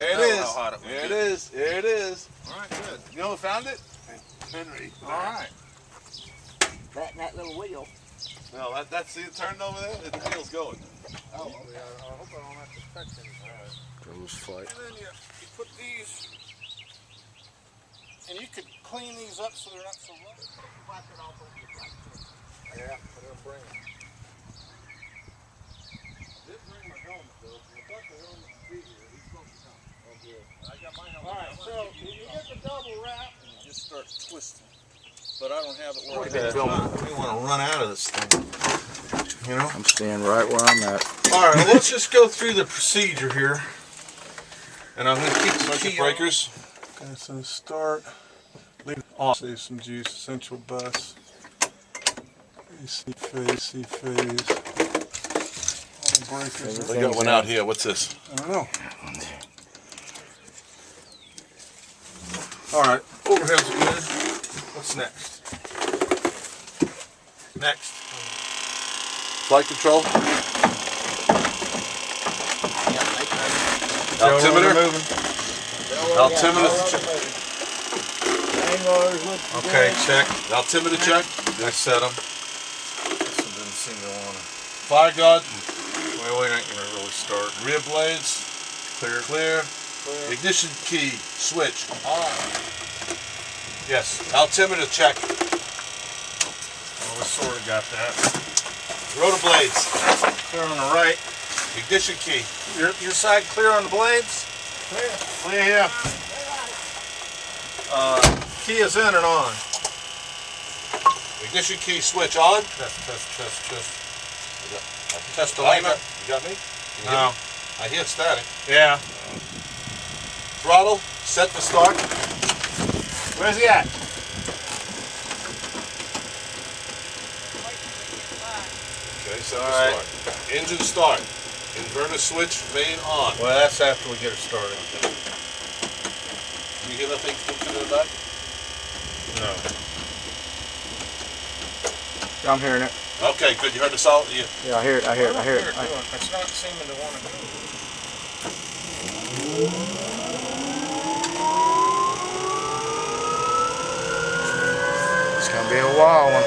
There it is. How hot it was. There it is. There it is. All right, good. You know who found it? Henry. All right. That little wheel. No, that's see it turned over there? The wheel's going. Oh, yeah. I hope I don't have to touch anything. Goes flight. And then you put these, and you could clean these up so they're not so rough. Wipe it off with your plastic. Yeah, but it'll bring it. I did bring my helmet though. I thought the helmet would be here. He's supposed to come. Oh, good. I got my helmet. All right, so you get the double wrap and you just start twisting. But I don't have it where we want to run out of this thing. You know? I'm staying right where I'm at. All right, well, let's just go through the procedure here. And I'm going to keep the key breakers. Okay, so start. Leave off. Save some juice. Essential bus. AC phase. All the breakers. We got one out here. What's this? I don't know. All right, overheads are good. What's next? Next. Flight control. Altimeter. Altimeter. Okay, check. Altimeter check. I set them. This one didn't seem to want to. Fire guard. Well, we ain't gonna really start. Rear blades. Clear. Ignition key. Switch. On. Yes. Altimeter check. Well, we sort of got that. Rotor blades. Clear on the right. Ignition key. Your side clear on the blades? Clear here. Key is in and on. Ignition key switch on. Test. Test alignment. You got me? No. I hear static. Yeah. Throttle. Set to start. Where's he at? Okay, set to All right. start. Engine start. Inverter switch, main on. Well, that's after we get it started. You hear that thing clicking in the back? No. I'm hearing it. Okay, good. You heard the sound? Yeah. Yeah, I hear it. It's not seeming to want to go. It's gonna be a wild one.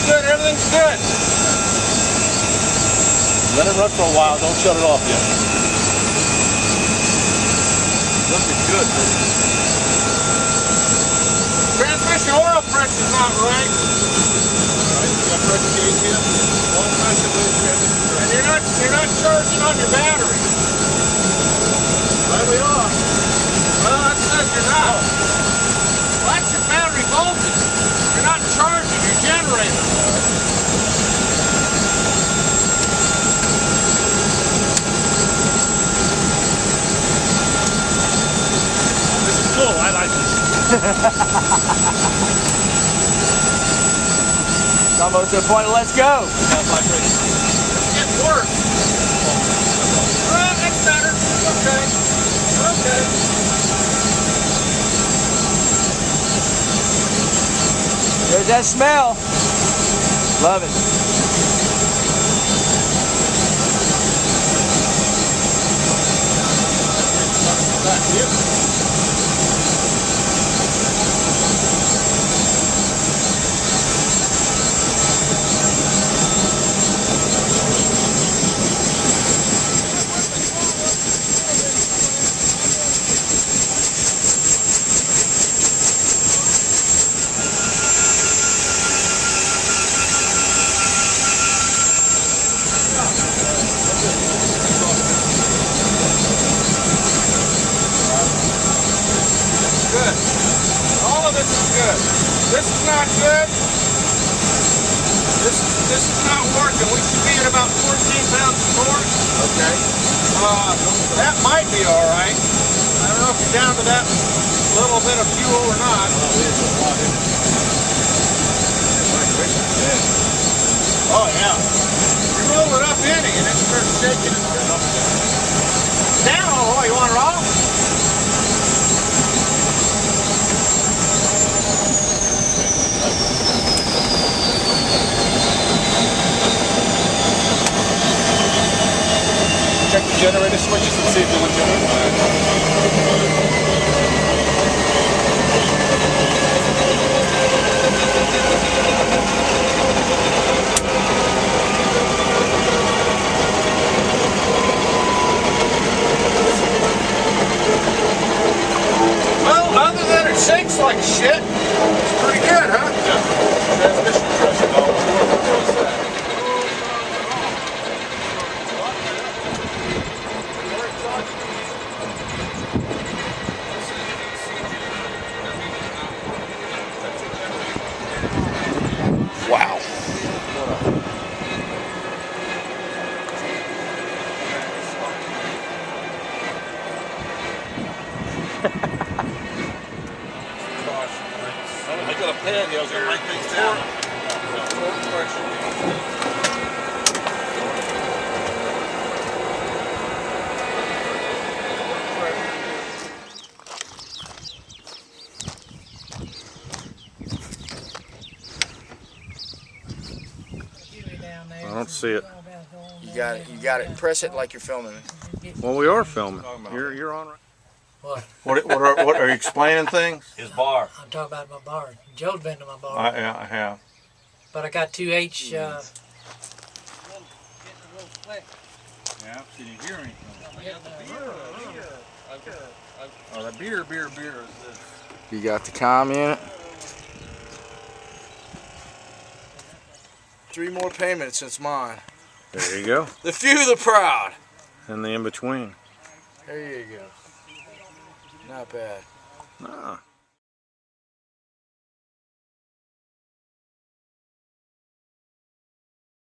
Good, everything's good. Let it run for a while. Don't shut it off yet. Looking good. Transmission oil pressure's not right. You got pressure gauge here? Oil pressure and you're not charging on your battery. Right we are. Well, that says you're not. Well, that's your battery voltage. You're not charging your generator. This is cool. I like this. It's almost to the point of let's go. It's getting worse. Well, that's better. Okay. There's that smell. Love it. This is not good. This is not working. We should be at about 14 pounds of torque. Okay. That might be all right. I don't know if you're down to that little bit of fuel or not. Oh yeah. You roll it up in it and it starts shaking. Down all the way. You want it off? Check the generator switches and see if they're legitimate. Well, other than it shakes like shit, it's pretty good, huh? Transmission pressure, no. What's that? Wow. I got a pad here. I was going to write things down. I don't see it. You got it. You got it. Press it like you're filming it. Well, we are filming. You're on. What? What are you explaining things? His bar. I'm talking about my bar. Joe's been to my bar. I have. But I got 2H. Yeah, did you hear anything? Oh, the beer is this. You got the comm in it. 3 more payments since mine. There you go. The few, the proud. And the in between. There you go. Not bad. Ah.